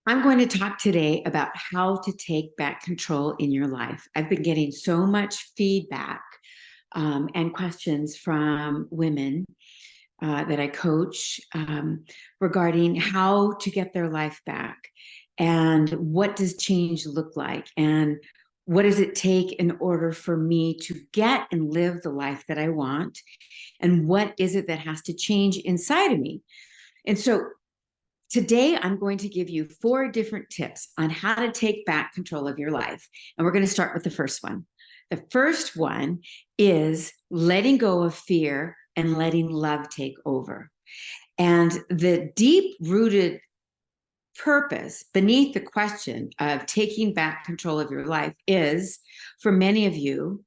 I'm going to talk today about how to take back control in your life. I've been getting so much feedback and questions from women that I coach regarding how to get their life back and what does change look like and what does it take in order for me to get and live the life that I want, and what is it that has to change inside of me. And so today, I'm going to give you 4 different tips on how to take back control of your life. And we're going to start with the first one. The first one is letting go of fear and letting love take over. And the deep rooted purpose beneath the question of taking back control of your life is, for many of you,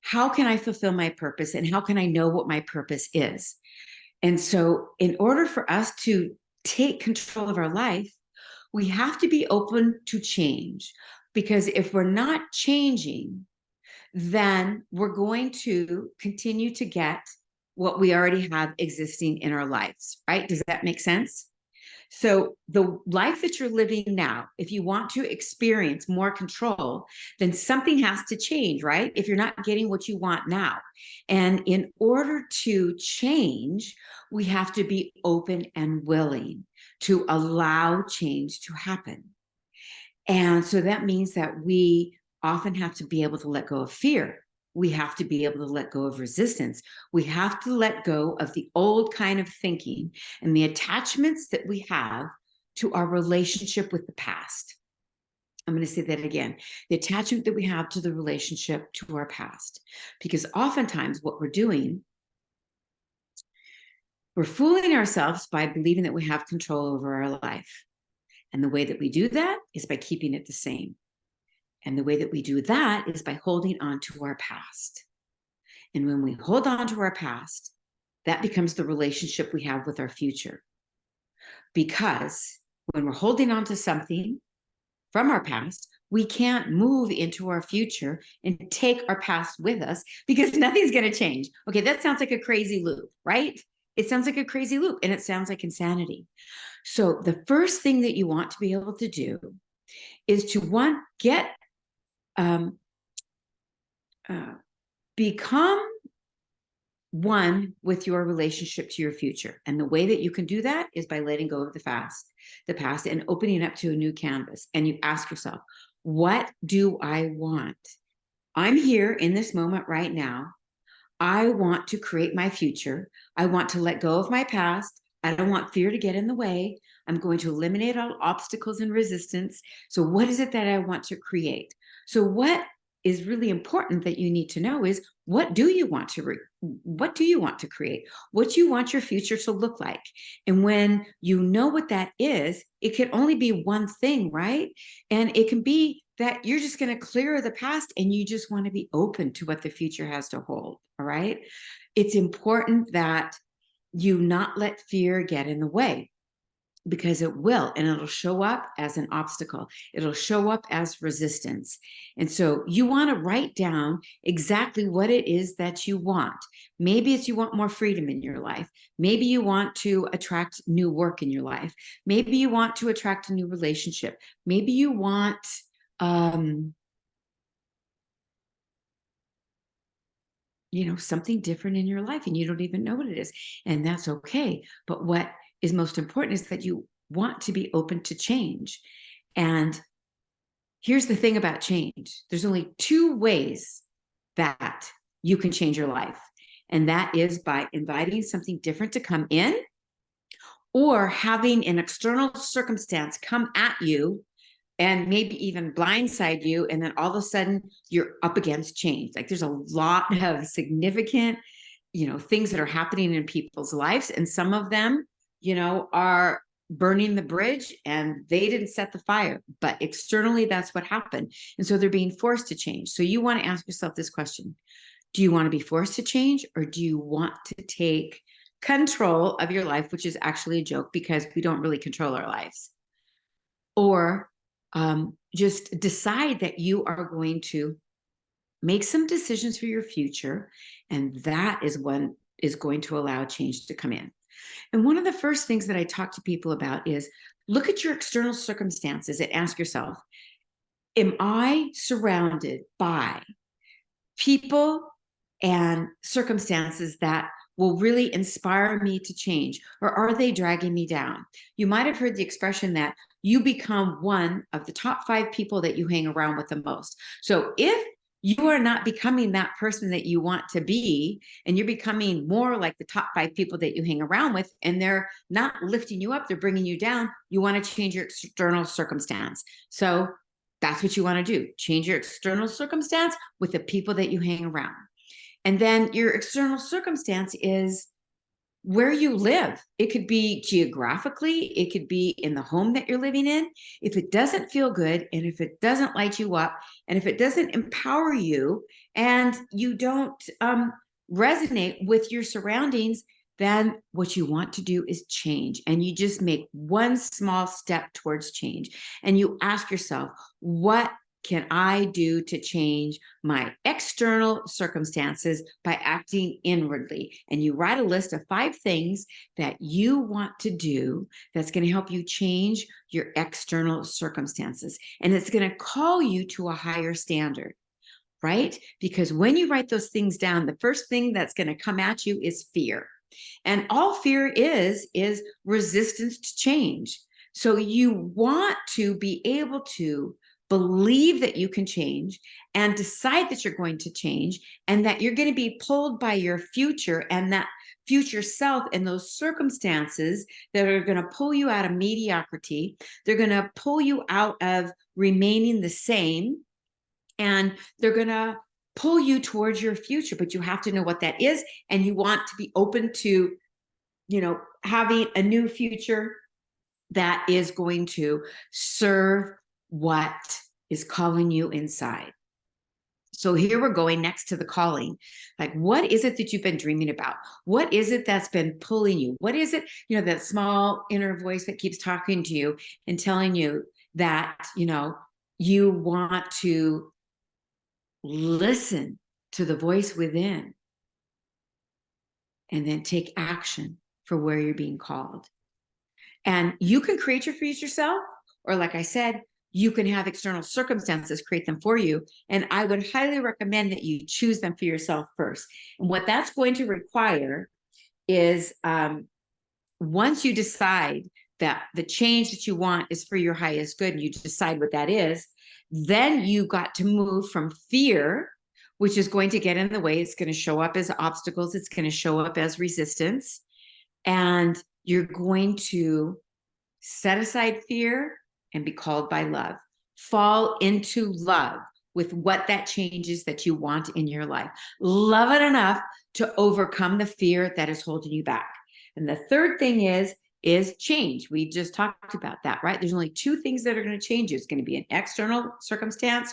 how can I fulfill my purpose and how can I know what my purpose is? And so, in order for us to take control of our life, we have to be open to change. Because if we're not changing, then we're going to continue to get what we already have existing in our lives, right? Does that make sense? So, the life that you're living now, if you want to experience more control, then something has to change, right? If you're not getting what you want now. And in order to change, we have to be open and willing to allow change to happen. And so that means that we often have to be able to let go of fear. We have to be able to let go of resistance. We have to let go of the old kind of thinking and the attachments that we have to our relationship with the past. I'm going to say that again. The attachment that we have to the relationship to our past. Because oftentimes what we're doing, we're fooling ourselves by believing that we have control over our life. And the way that we do that is by keeping it the same. And the way that we do that is by holding on to our past. And when we hold on to our past, that becomes the relationship we have with our future. Because when we're holding on to something from our past, we can't move into our future and take our past with us because nothing's going to change. Okay, that sounds like a crazy loop, right? It sounds like a crazy loop and it sounds like insanity. So the first thing that you want to be able to do is to become one with your relationship to your future. And the way that you can do that is by letting go of the past and opening up to a new canvas. And you ask yourself, what do I want? I'm here in this moment right now. I want to create my future. I want to let go of my past. I don't want fear to get in the way. I'm going to eliminate all obstacles and resistance. So what is it that I want to create? So what is really important that you need to know is, what do you want to create? What do you want your future to look like? And when you know what that is, it can only be one thing, right? And it can be that you're just going to clear the past and you just want to be open to what the future has to hold. All right. It's important that you not let fear get in the way, because it will, and it'll show up as an obstacle. It'll show up as resistance. And so you want to write down exactly what it is that you want. Maybe it's you want more freedom in your life. Maybe you want to attract new work in your life. Maybe you want to attract a new relationship. Maybe you want something different in your life and you don't even know what it is. And that's okay. But what is most important is that you want to be open to change. And here's the thing about change. There's only 2 ways that you can change your life. And that is by inviting something different to come in, or having an external circumstance come at you and maybe even blindside you. And then all of a sudden you're up against change. Like, there's a lot of significant, things that are happening in people's lives. And some of them, are burning the bridge and they didn't set the fire, but externally that's what happened. And so they're being forced to change. So you want to ask yourself this question: do you want to be forced to change, or do you want to take control of your life, which is actually a joke because we don't really control our lives? Or just decide that you are going to make some decisions for your future, and that is when is going to allow change to come in. And one of the first things that I talk to people about is look at your external circumstances and ask yourself, am I surrounded by people and circumstances that will really inspire me to change, or are they dragging me down? You might have heard the expression that you become one of the top 5 people that you hang around with the most. So if you are not becoming that person that you want to be, and you're becoming more like the top 5 people that you hang around with, and they're not lifting you up, they're bringing you down, you want to change your external circumstance. So that's what you want to do. Change your external circumstance with the people that you hang around. And then your external circumstance is where you live. It could be geographically, it could be in the home that you're living in. If it doesn't feel good, and if it doesn't light you up, and if it doesn't empower you, and you don't resonate with your surroundings, then what you want to do is change. And you just make one small step towards change. And you ask yourself, what can I do to change my external circumstances by acting inwardly? And you write a list of 5 things that you want to do that's going to help you change your external circumstances. And it's going to call you to a higher standard, right? Because when you write those things down, the first thing that's going to come at you is fear. And all fear is resistance to change. So you want to be able to believe that you can change and decide that you're going to change, and that you're going to be pulled by your future and that future self and those circumstances that are going to pull you out of mediocrity. They're going to pull you out of remaining the same, and they're going to pull you towards your future. But you have to know what that is, and you want to be open to, having a new future that is going to serve what is calling you inside. So here we're going next to the calling. Like, what is it that you've been dreaming about? What is it that's been pulling you? What is it, that small inner voice that keeps talking to you and telling you that, you want to listen to the voice within and then take action for where you're being called. And you can create your future self, or like I said, you can have external circumstances create them for you. And I would highly recommend that you choose them for yourself first. And what that's going to require is once you decide that the change that you want is for your highest good, and you decide what that is, then you got to move from fear, which is going to get in the way. It's going to show up as obstacles. It's going to show up as resistance. And you're going to set aside fear and be called by love. Fall into love with what that changes that you want in your life. Love it enough to overcome the fear that is holding you back. And the third thing is change. We just talked about that, right? There's only 2 things that are going to change. It's going to be an external circumstance,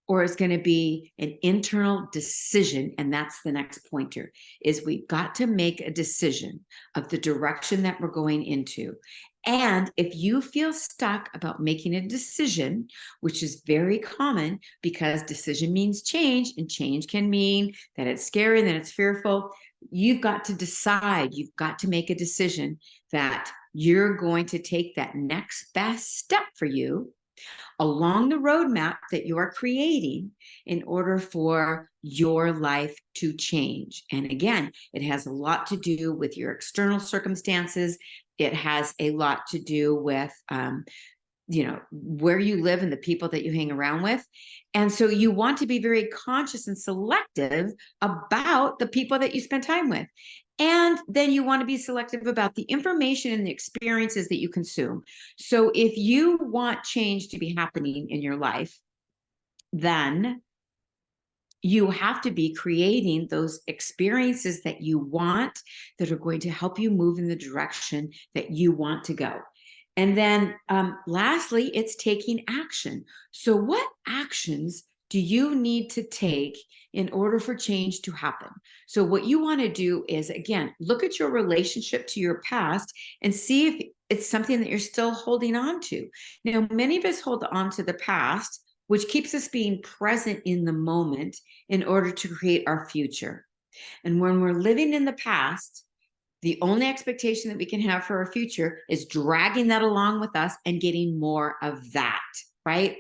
or it's going to be an internal decision. And that's the next pointer, is we've got to make a decision of the direction that we're going into. And if you feel stuck about making a decision, which is very common because decision means change, and change can mean that it's scary and that it's fearful, you've got to decide, you've got to make a decision that you're going to take that next best step for you along the roadmap that you are creating in order for your life to change. And again, it has a lot to do with your external circumstances. It has a lot to do with, where you live and the people that you hang around with. And so you want to be very conscious and selective about the people that you spend time with. And then you want to be selective about the information and the experiences that you consume. So if you want change to be happening in your life, then you have to be creating those experiences that you want, that are going to help you move in the direction that you want to go. And then lastly, it's taking action. So what actions do you need to take in order for change to happen? So what you want to do is, again, look at your relationship to your past and see if it's something that you're still holding on to. Now, many of us hold on to the past, which keeps us being present in the moment in order to create our future. And when we're living in the past, The only expectation that we can have for our future is dragging that along with us and getting more of that, right?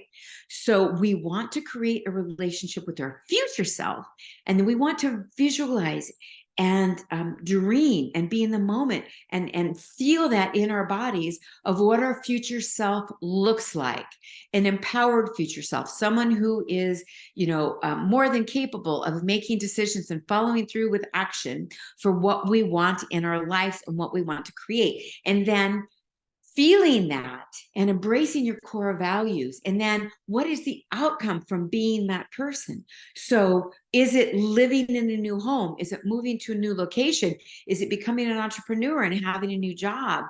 So we want to create a relationship with our future self, and then we want to visualize and dream and be in the moment and feel that in our bodies of what our future self looks like. An empowered future self, someone who is, more than capable of making decisions and following through with action for what we want in our lives and what we want to create. And then feeling that and embracing your core values. And then what is the outcome from being that person? So is it living in a new home? Is it moving to a new location? Is it becoming an entrepreneur and having a new job?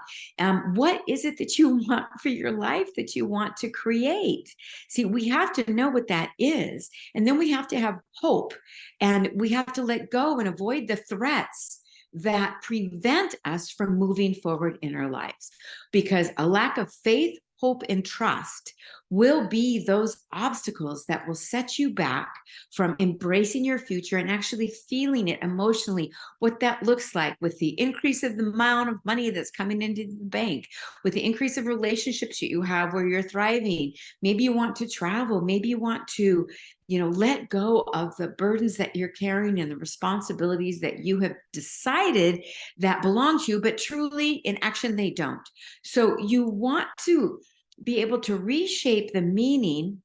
What is it that you want for your life, that you want to create? See, we have to know what that is. And then we have to have hope, and we have to let go and avoid the threats that prevent us from moving forward in our lives, because a lack of faith, hope, and trust will be those obstacles that will set you back from embracing your future and actually feeling it emotionally, what that looks like with the increase of the amount of money that's coming into the bank, with the increase of relationships that you have where you're thriving. Maybe you want to travel, maybe you want to let go of the burdens that you're carrying and the responsibilities that you have decided that belong to you, but truly in action, they don't. So you want to be able to reshape the meaning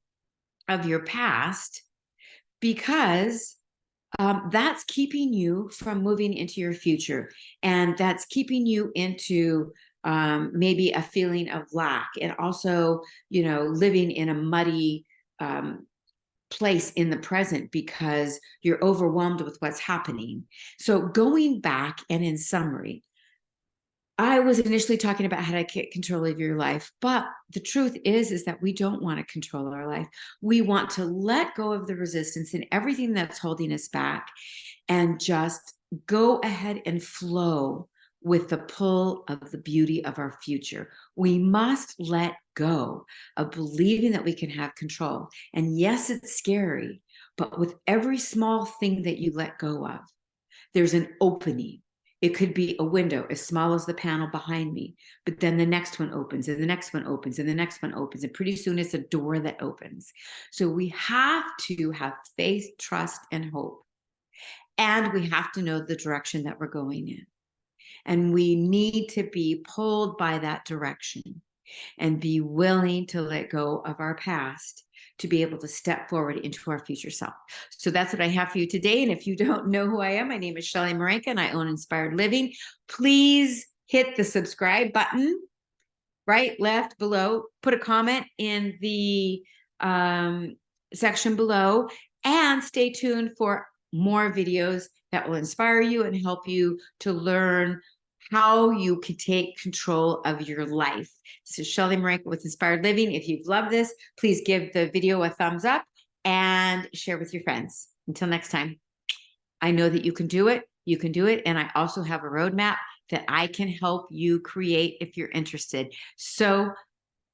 of your past, because that's keeping you from moving into your future. And that's keeping you into maybe a feeling of lack, and also, living in a muddy place in the present because you're overwhelmed with what's happening. So going back, and in summary, I was initially talking about how to get control of your life, but the truth is that we don't want to control our life. We want to let go of the resistance and everything that's holding us back, and just go ahead and flow with the pull of the beauty of our future. We must let go of believing that we can have control. And yes, it's scary, but with every small thing that you let go of, there's an opening. It could be a window as small as the panel behind me, but then the next one opens, and the next one opens, and the next one opens, and pretty soon it's a door that opens. So we have to have faith, trust, and hope. And we have to know the direction that we're going in. And we need to be pulled by that direction and be willing to let go of our past to be able to step forward into our future self. So that's what I have for you today. And if you don't know who I am, my name is Shelley Marenka, and I own Inspired Living. Please hit the subscribe button, right, left, below. Put a comment in the section below, and stay tuned for more videos that will inspire you and help you to learn how you can take control of your life. This is Shelley Marenka with Inspired Living. If you've loved this, please give the video a thumbs up and share with your friends. Until next time, I know that you can do it. You can do it. And I also have a roadmap that I can help you create if you're interested. So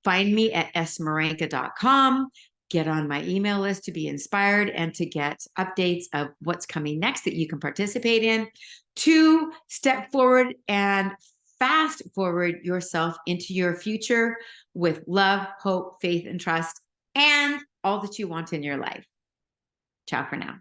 find me at smarenka.com. Get on my email list to be inspired and to get updates of what's coming next that you can participate in, to step forward and fast forward yourself into your future with love, hope, faith, and trust, and all that you want in your life. Ciao for now.